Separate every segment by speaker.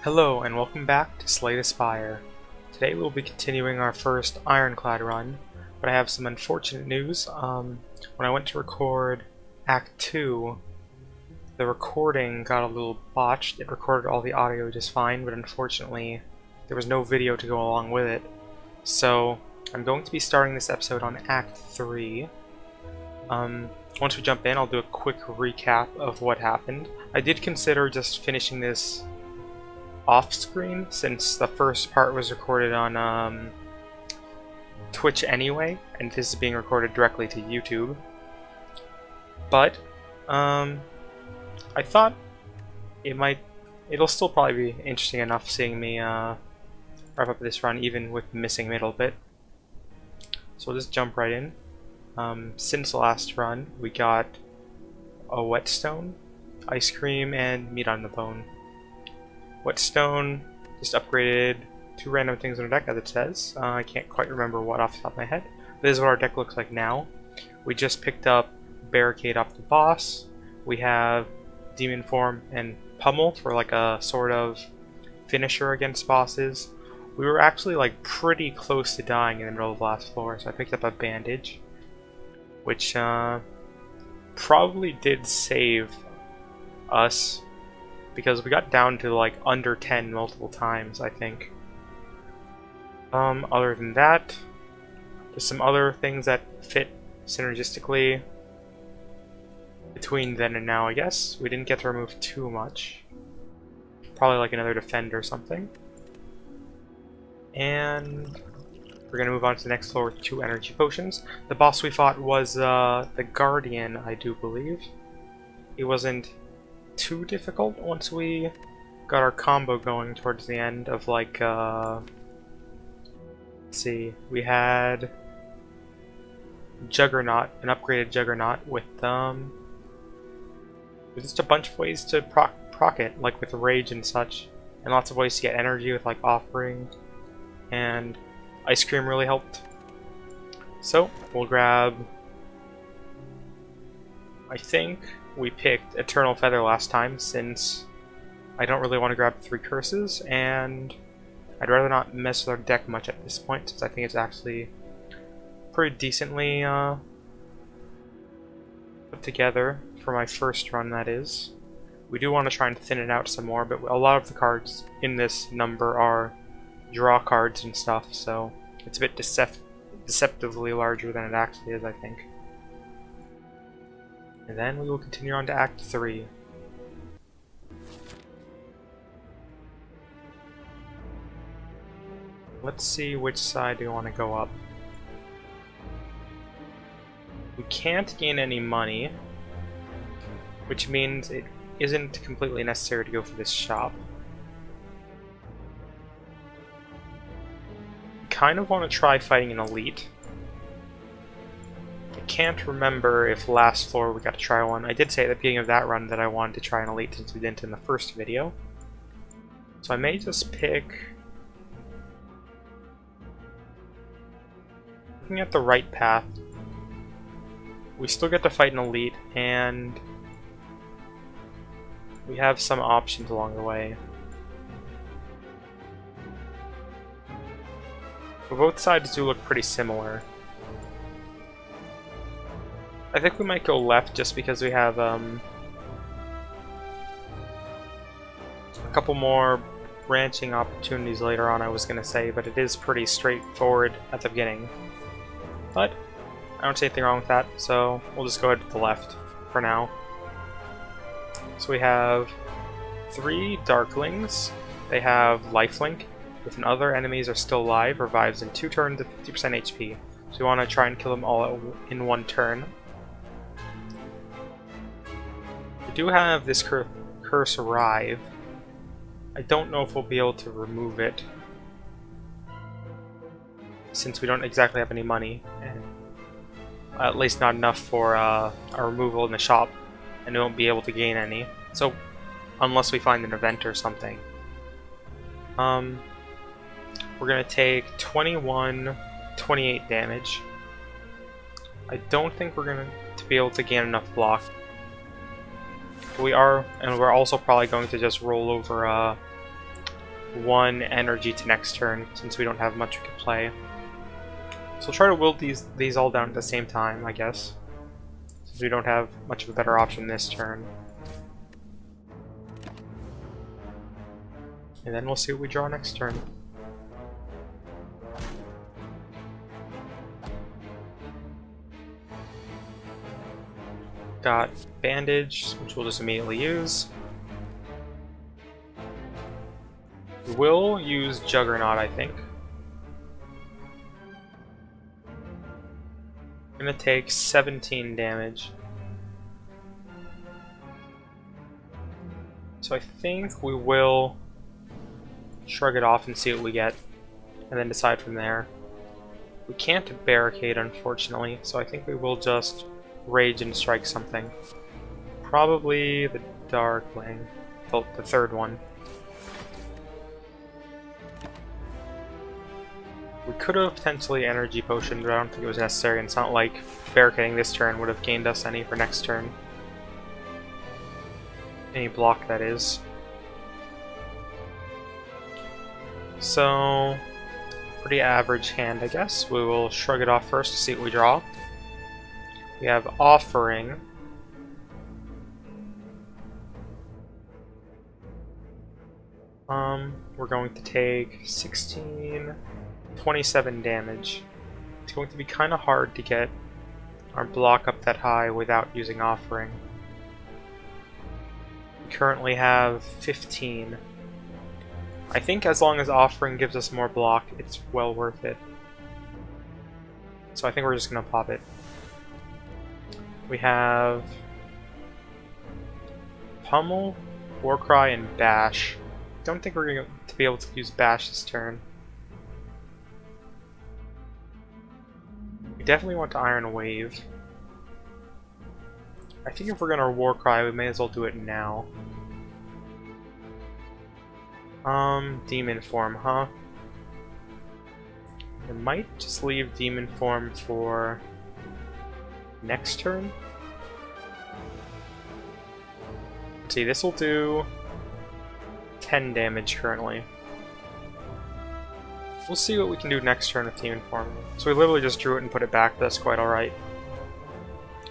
Speaker 1: Hello and welcome back to Slay the Spire. Today we'll be continuing our first Ironclad run, but I have some unfortunate news. When I went to record Act 2, the recording got a little botched. It recorded all the audio just fine, but unfortunately there was no video to go along with it. So I'm going to be starting this episode on Act 3. Once we jump in, I'll do a quick recap of what happened. I did consider just finishing this off-screen, since the first part was recorded on Twitch anyway, and this is being recorded directly to YouTube. But I thought it'll still probably be interesting enough seeing me wrap up this run, even with missing middle bit. So we'll just jump right in. Since the last run, we got a whetstone, ice cream, and meat on the bone. Whetstone just upgraded 2 random things on our deck, as it says. I can't quite remember what off the top of my head. This is what our deck looks like now. We just picked up Barricade off the boss. We have Demon Form and Pummel for like a sort of finisher against bosses. We were actually like pretty close to dying in the middle of the last floor, so I picked up a bandage, which probably did save us, because we got down to like under 10 multiple times, I think. Other than that, there's some other things that fit synergistically between then and now, I guess. We didn't get to remove too much. Probably like another defend or something. And we're gonna move on to the next floor with 2 energy potions. The boss we fought was the Guardian, I do believe. He wasn't too difficult once we got our combo going towards the end of like let's see, we had Juggernaut, an upgraded Juggernaut with just a bunch of ways to proc it, like with rage and such, and lots of ways to get energy with like offering, and ice cream really helped. So we'll grab, I think we picked Eternal Feather last time, since I don't really want to grab 3 curses, and I'd rather not mess with our deck much at this point, since I think it's actually pretty decently put together for my first run, that is. We do want to try and thin it out some more, but a lot of the cards in this number are draw cards and stuff, so it's a bit deceptively larger than it actually is, I think. And then we will continue on to Act 3. Let's see which side we want to go up. We can't gain any money, which means it isn't completely necessary to go for this shop. We kind of want to try fighting an elite. I can't remember if last floor we got to try one. I did say at the beginning of that run that I wanted to try an elite since we didn't in the first video. So I may just pick... Looking at the right path, we still get to fight an elite, and we have some options along the way. But both sides do look pretty similar. I think we might go left just because we have a couple more branching opportunities later on, I was going to say, but it is pretty straightforward at the beginning. But I don't see anything wrong with that, so we'll just go ahead to the left for now. So we have 3 Darklings. They have lifelink. If other enemies are still alive, revives in 2 turns at 50% HP. So we want to try and kill them all in 1 turn. We do have this curse arrive. I don't know if we'll be able to remove it, since we don't exactly have any money, and at least not enough for a removal in the shop, and we won't be able to gain any. So unless we find an event or something. We're gonna take 21, 28 damage. I don't think we're going to be able to gain enough block. We are, and we're also probably going to just roll over 1 energy to next turn, since we don't have much we can play. So we'll try to wield these all down at the same time, I guess, since we don't have much of a better option this turn. And then we'll see what we draw next turn. Got Bandage, which we'll just immediately use. We will use Juggernaut, I think. I'm gonna take 17 damage. So I think we will shrug it off and see what we get, and then decide from there. We can't barricade, unfortunately, so I think we will just rage and strike something. Probably the Darkling, the third one. We could have potentially energy potioned, but I don't think it was necessary, and it's not like barricading this turn would have gained us any for next turn. Any block, that is. So, pretty average hand, I guess. We will shrug it off first to see what we draw. We have Offering. We're going to take 16, 27 damage. It's going to be kind of hard to get our block up that high without using Offering. We currently have 15. I think as long as Offering gives us more block, it's well worth it. So I think we're just going to pop it. We have Pummel, Warcry, and Bash. Don't think we're going to be able to use Bash this turn. We definitely want to Iron Wave. I think if we're going to Warcry, we may as well do it now. Demon Form, huh? I might just leave Demon Form for next turn. Let's see, this will do 10 damage currently. We'll see what we can do next turn with Demon Form. So we literally just drew it and put it back, but that's quite alright.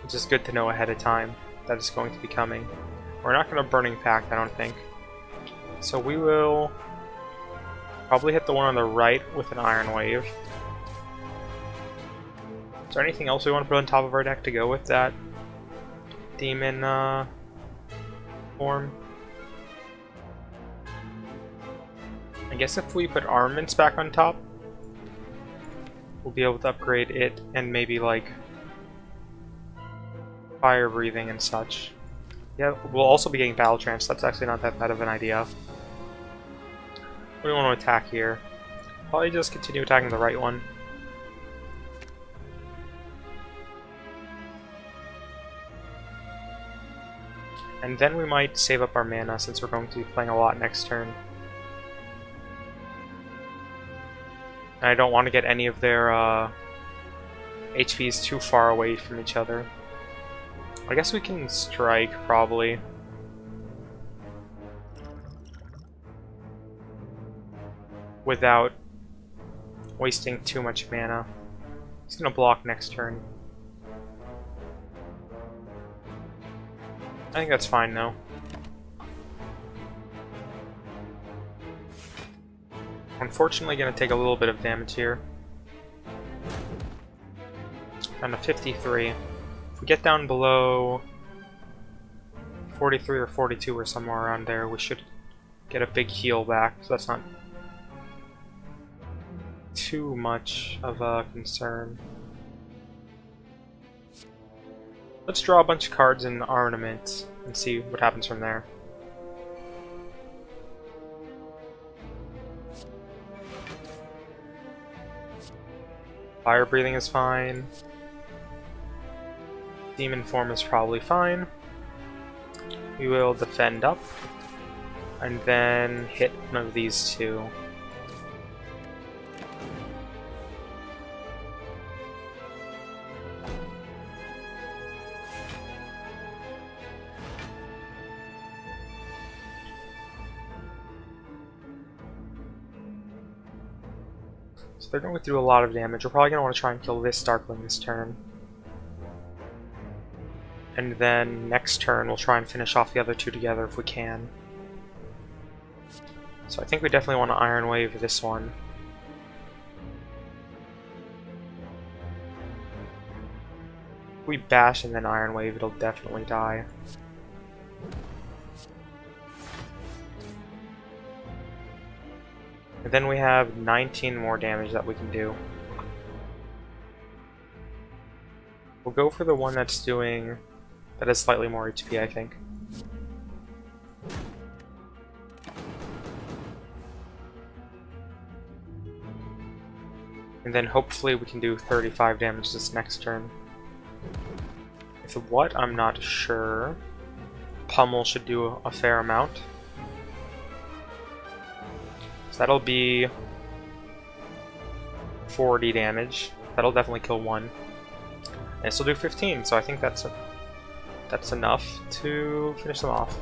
Speaker 1: It's just good to know ahead of time that it's going to be coming. We're not going to Burning Pact, I don't think. So we will probably hit the one on the right with an Iron Wave. Is there anything else we want to put on top of our deck to go with that Demon form? I guess if we put Armaments back on top, we'll be able to upgrade it and maybe like Fire Breathing and such. Yeah, we'll also be getting Battle Trance, so that's actually not that bad of an idea. What do we want to attack here? Probably just continue attacking the right one. And then we might save up our mana since we're going to be playing a lot next turn. And I don't want to get any of their HPs too far away from each other. I guess we can strike, probably. Without wasting too much mana. He's gonna block next turn. I think that's fine though. Unfortunately gonna take a little bit of damage here. Down to 53. If we get down below 43 or 42 or somewhere around there, we should get a big heal back, so that's not too much of a concern. Let's draw a bunch of cards in Armament and see what happens from there. Fire Breathing is fine. Demon Form is probably fine. We will defend up and then hit one of these two. So they're going to do a lot of damage. We're probably going to want to try and kill this Darkling this turn. And then next turn we'll try and finish off the other two together if we can. So I think we definitely want to Iron Wave this one. If we bash and then Iron Wave, it'll definitely die. And then we have 19 more damage that we can do. We'll go for the one that has slightly more HP, I think. And then hopefully we can do 35 damage this next turn. With what, I'm not sure. Pummel should do a fair amount. So that'll be 40 damage. That'll definitely kill one. And this will do 15, so I think that's enough to finish them off.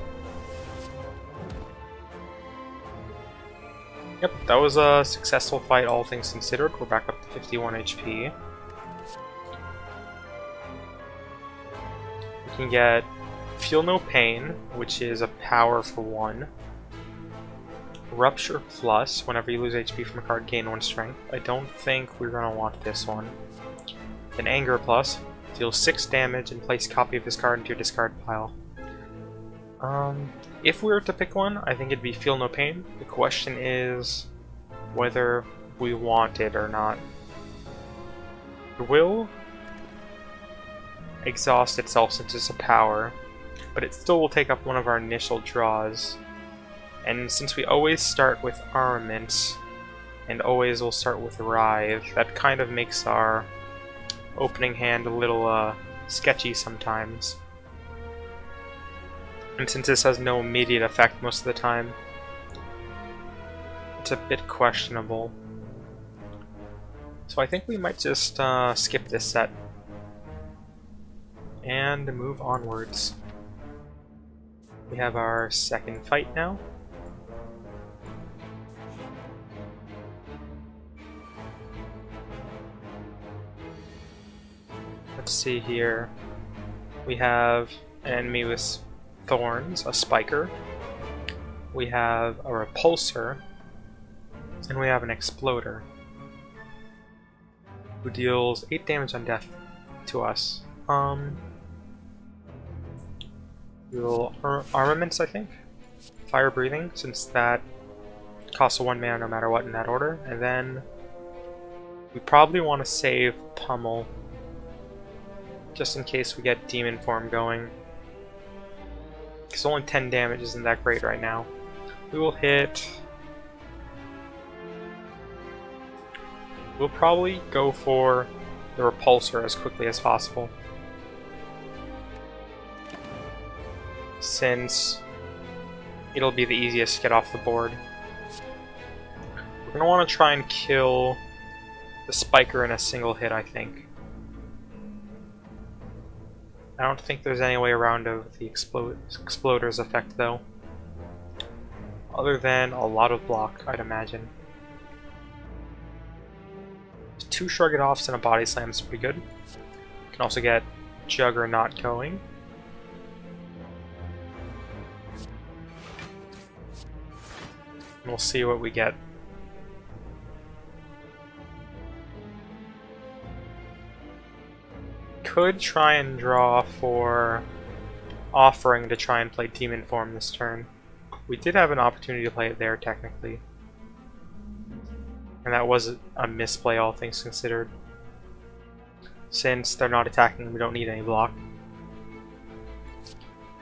Speaker 1: Yep, that was a successful fight, all things considered. We're back up to 51 HP. We can get Feel No Pain, which is a power for 1. Rupture Plus, whenever you lose HP from a card, gain 1 strength. I don't think we're going to want this one. Then Anger Plus, deal 6 damage and place a copy of this card into your discard pile. If we were to pick one, I think it'd be Feel No Pain. The question is whether we want it or not. It will exhaust itself since it's a power, but it still will take up one of our initial draws. And since we always start with Armament, and always will start with Writhe, that kind of makes our opening hand a little sketchy sometimes. And since this has no immediate effect most of the time, it's a bit questionable. So I think we might just skip this set and move onwards. We have our second fight now. Let's see here. We have an enemy with Thorns, a Spiker. We have a Repulsor. And we have an Exploder, who deals 8 damage on death to us. We'll Armaments, I think? Fire Breathing, since that costs a 1 mana no matter what in that order. And then we probably want to save Pummel, just in case we get Demon Form going. Because only 10 damage isn't that great right now. We will hit... We'll probably go for the Repulsor as quickly as possible, since it'll be the easiest to get off the board. We're going to want to try and kill the Spiker in a single hit, I think. I don't think there's any way around of the Exploder's effect, though. Other than a lot of block, I'd imagine. 2 Shrug It Offs and a Body Slam is pretty good. You can also get Juggernaut going. And we'll see what we get. Could try and draw for Offering to try and play Demon Form this turn. We did have an opportunity to play it there, technically. And that was a misplay, all things considered. Since they're not attacking, we don't need any block.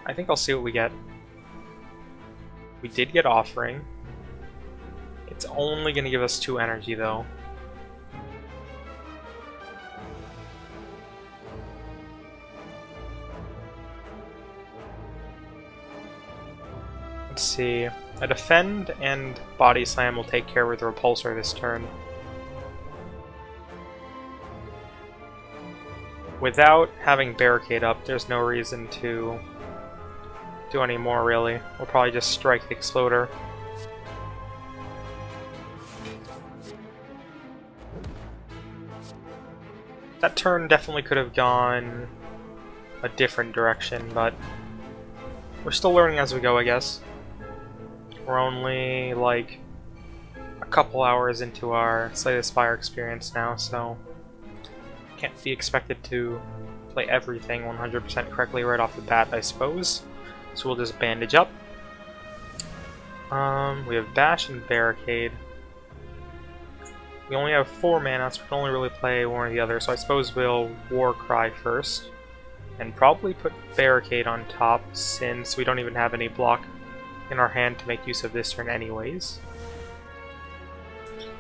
Speaker 1: I think I'll see what we get. We did get Offering. It's only going to give us 2 energy, though. Let's see. A Defend and Body Slam will take care with the Repulsor this turn. Without having Barricade up, there's no reason to do any more, really. We'll probably just strike the Exploder. That turn definitely could have gone a different direction, but we're still learning as we go, I guess. We're only like a couple hours into our Slay the Spire experience now, so can't be expected to play everything 100% correctly right off the bat, I suppose. So we'll just bandage up. We have Bash and Barricade. We only have 4 mana, so we can only really play one or the other, so I suppose we'll Warcry first. And probably put Barricade on top, since we don't even have any block in our hand to make use of this turn anyways.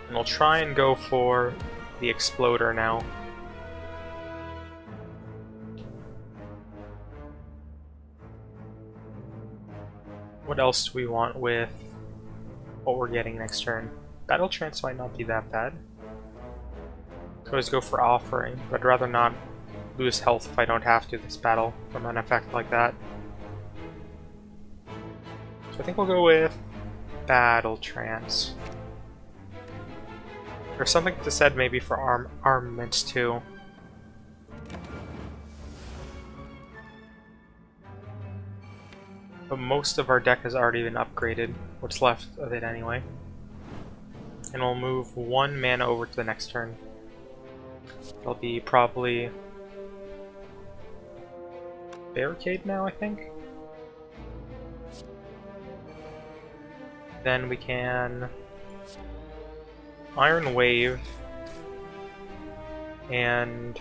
Speaker 1: And we'll try and go for the Exploder now. What else do we want with what we're getting next turn? Battle Trance might not be that bad. Could always go for Offering, but I'd rather not lose health if I don't have to this battle from an effect like that. So I think we'll go with Battle Trance. There's something to said maybe for armaments too. But most of our deck has already been upgraded, what's left of it anyway. And we'll move 1 mana over to the next turn. It'll be probably Barricade now, I think. Then we can Iron Wave and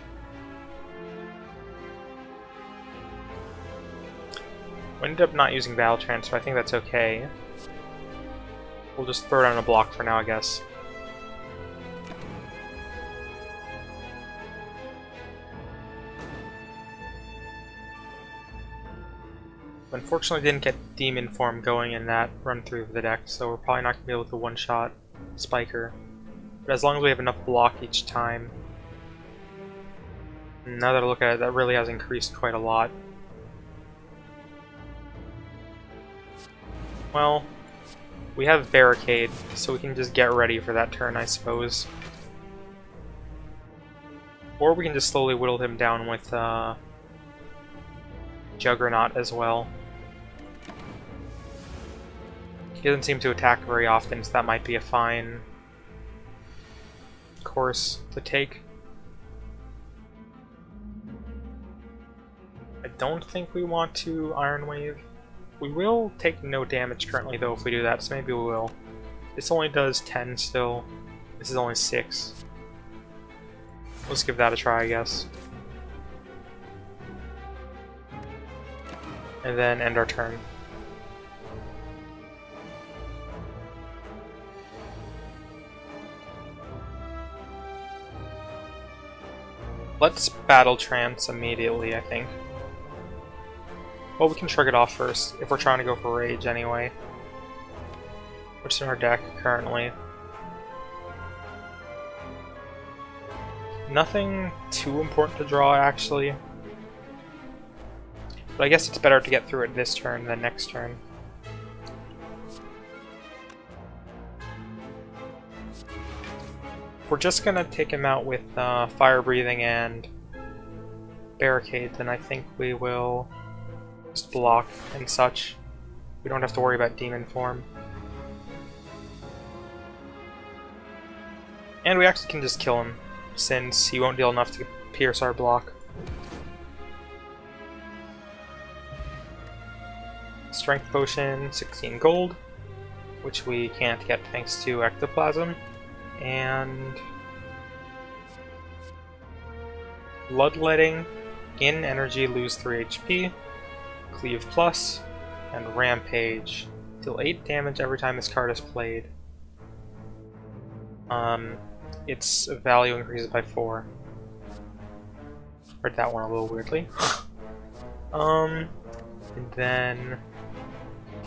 Speaker 1: we ended up not using Battle Trance, so I think that's okay. We'll just throw it on a block for now, I guess. Unfortunately didn't get Demon Form going in that run through of the deck, so we're probably not going to be able to one-shot Spiker. But as long as we have enough block each time... Now that I look at it, that really has increased quite a lot. Well, we have Barricade, so we can just get ready for that turn, I suppose. Or we can just slowly whittle him down with Juggernaut as well. He doesn't seem to attack very often, so that might be a fine course to take. I don't think we want to Iron Wave. We will take no damage currently though if we do that, so maybe we will. This only does 10 still. This is only 6. Let's give that a try, I guess. And then end our turn. Let's Battle Trance immediately, I think. Well, we can shrug it off first, if we're trying to go for Rage anyway. Which is in our deck currently. Nothing too important to draw, actually. But I guess it's better to get through it this turn than next turn. If we're just gonna take him out with Fire Breathing and Barricade, then I think we will just block and such. We don't have to worry about Demon Form. And we actually can just kill him, since he won't deal enough to pierce our block. Strength Potion, 16 gold, which we can't get thanks to Ectoplasm. And Bloodletting, gain energy, lose 3 HP, Cleave Plus, and Rampage. Deal 8 damage every time this card is played. Its value increases by 4. Read that one a little weirdly. And then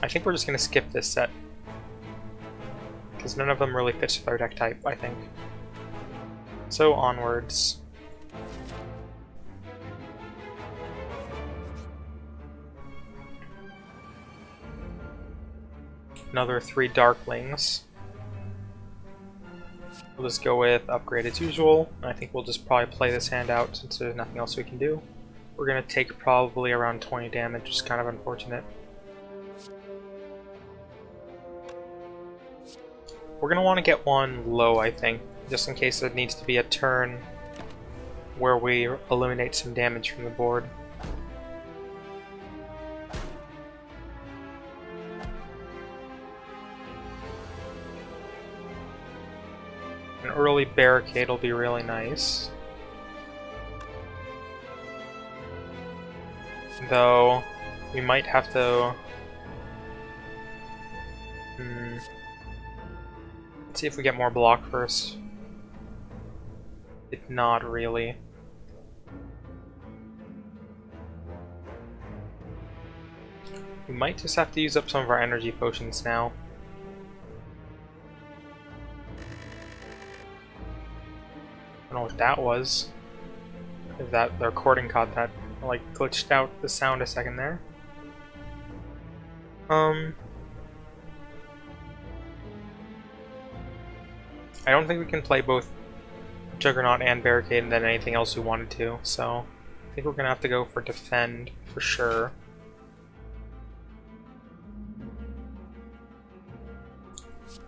Speaker 1: I think we're just gonna skip this set, because none of them really fits with our deck type, I think. So onwards. Another 3 Darklings. We'll just go with upgrade as usual. I think we'll just probably play this hand out since there's nothing else we can do. We're going to take probably around 20 damage, which is kind of unfortunate. We're going to want to get one low, I think, just in case there needs to be a turn where we eliminate some damage from the board. An early barricade will be really nice. Though, we might have to... Let's see if we get more block first. Did not really. We might just have to use up some of our energy potions now. I don't know what that was. If that the recording caught that, like glitched out the sound a second there. I don't think we can play both Juggernaut and Barricade and then anything else we wanted to, so I think we're gonna have to go for Defend for sure.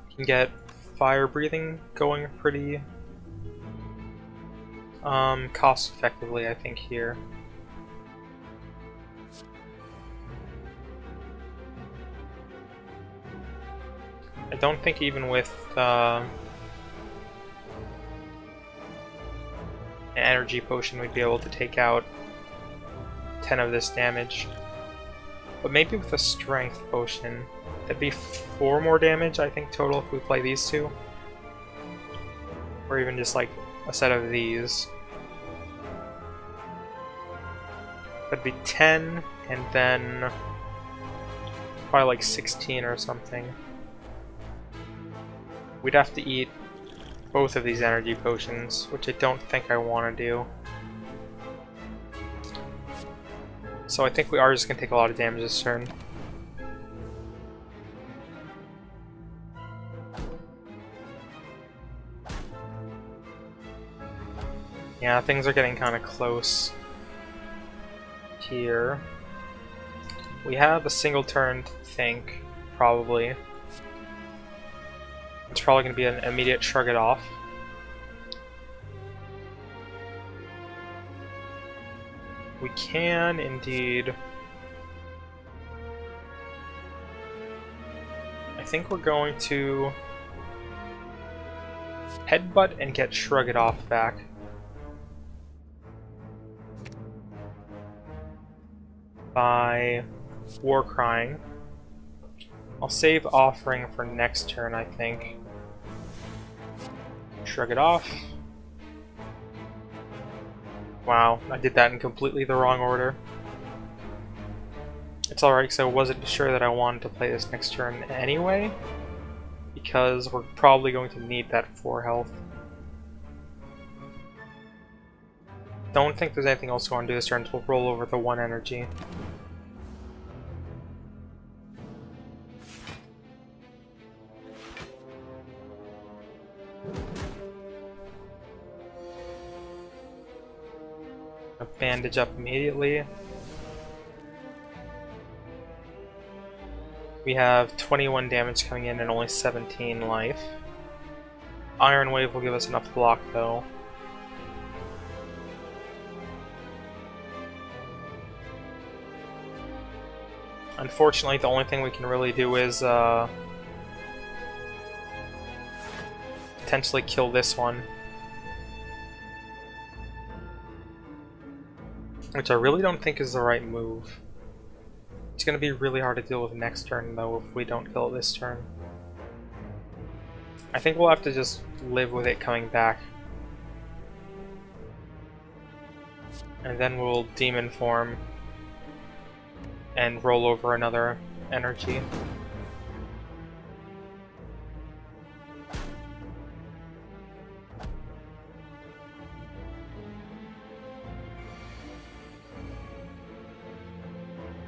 Speaker 1: We can get Fire Breathing going pretty cost effectively, I think, here. I don't think even with an energy potion we'd be able to take out 10 of this damage. But maybe with a strength potion, that'd be 4 more damage, I think, total if we play these two. Or even just like a set of these. That'd be 10, and then probably like 16 or something. We'd have to eat both of these energy potions, which I don't think I want to do. So I think we are just going to take a lot of damage this turn. Yeah, things are getting kind of close here. We have a single turn to think, probably. It's probably going to be an immediate shrug it off. We can indeed. I think we're going to headbutt and get shrug it off back. By War Crying. I'll save Offering for next turn, I think. Shrug it off. Wow, I did that in completely the wrong order. It's alright, because I wasn't sure that I wanted to play this next turn anyway, because we're probably going to need that 4 health. Don't think there's anything else we want to do this turn, so we'll roll over the 1 energy. Bandage up immediately. We have 21 damage coming in and only 17 life. Iron Wave will give us enough block though. Unfortunately, the only thing we can really do is potentially kill this one. Which I really don't think is the right move. It's going to be really hard to deal with next turn, though, if we don't kill it this turn. I think we'll have to just live with it coming back. And then we'll Demon Form and roll over another energy.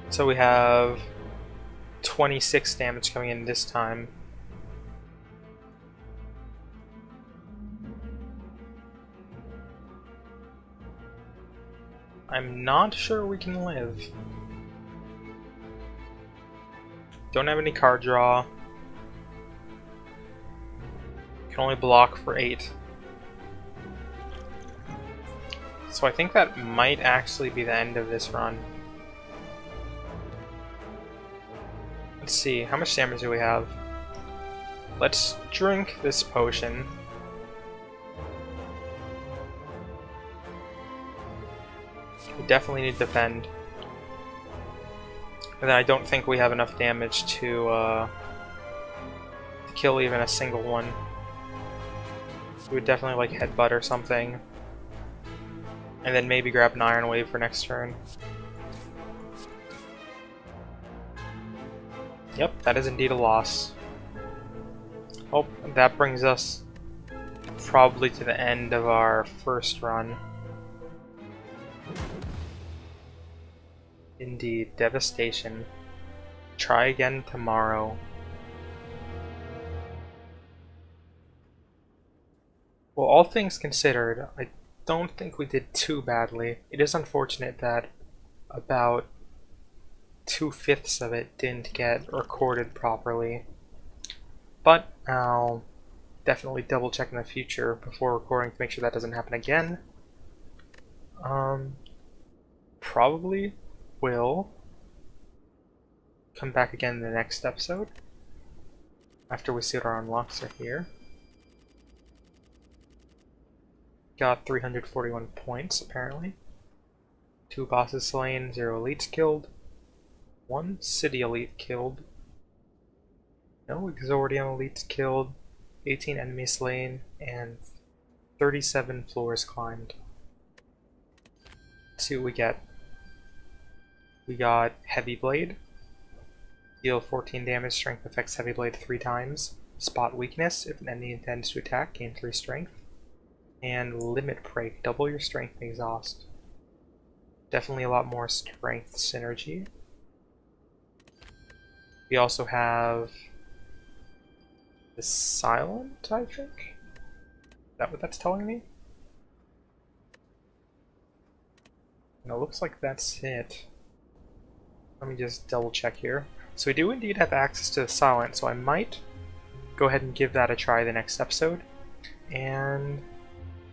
Speaker 1: So we have 26 damage coming in this time. I'm not sure we can live. Don't have any card draw. Can only block for 8. So I think that might actually be the end of this run. Let's see, how much damage do we have? Let's drink this potion. We definitely need to defend. And then I don't think we have enough damage to kill even a single one. We would definitely like headbutt or something. And then maybe grab an Iron Wave for next turn. Yep, that is indeed a loss. Oh, that brings us probably to the end of our first run. Indeed, devastation. Try again tomorrow. Well, all things considered, I don't think we did too badly. It is unfortunate that about 2/5 of it didn't get recorded properly. But I'll definitely double check in the future before recording to make sure that doesn't happen again. Probably will come back again in the next episode after we see what our unlocks are here. Got 341 points apparently. 2 bosses slain, 0 elites killed, 1 city elite killed, no Exordium elites killed, 18 enemies slain, and 37 floors climbed. Let's see what we get. We got Heavy Blade. Deal 14 damage, strength affects Heavy Blade 3 times. Spot weakness, if an enemy intends to attack, gain 3 strength. And Limit Break, double your strength and exhaust. Definitely a lot more strength synergy. We also have the Silent, I think? Is that what that's telling me? No, looks like that's it. Let me just double check here. So we do indeed have access to the Silent, so I might go ahead and give that a try the next episode. And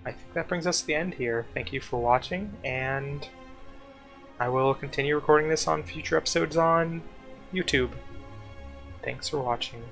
Speaker 1: I think that brings us to the end here. Thank you for watching, and I will continue recording this on future episodes on YouTube. Thanks for watching.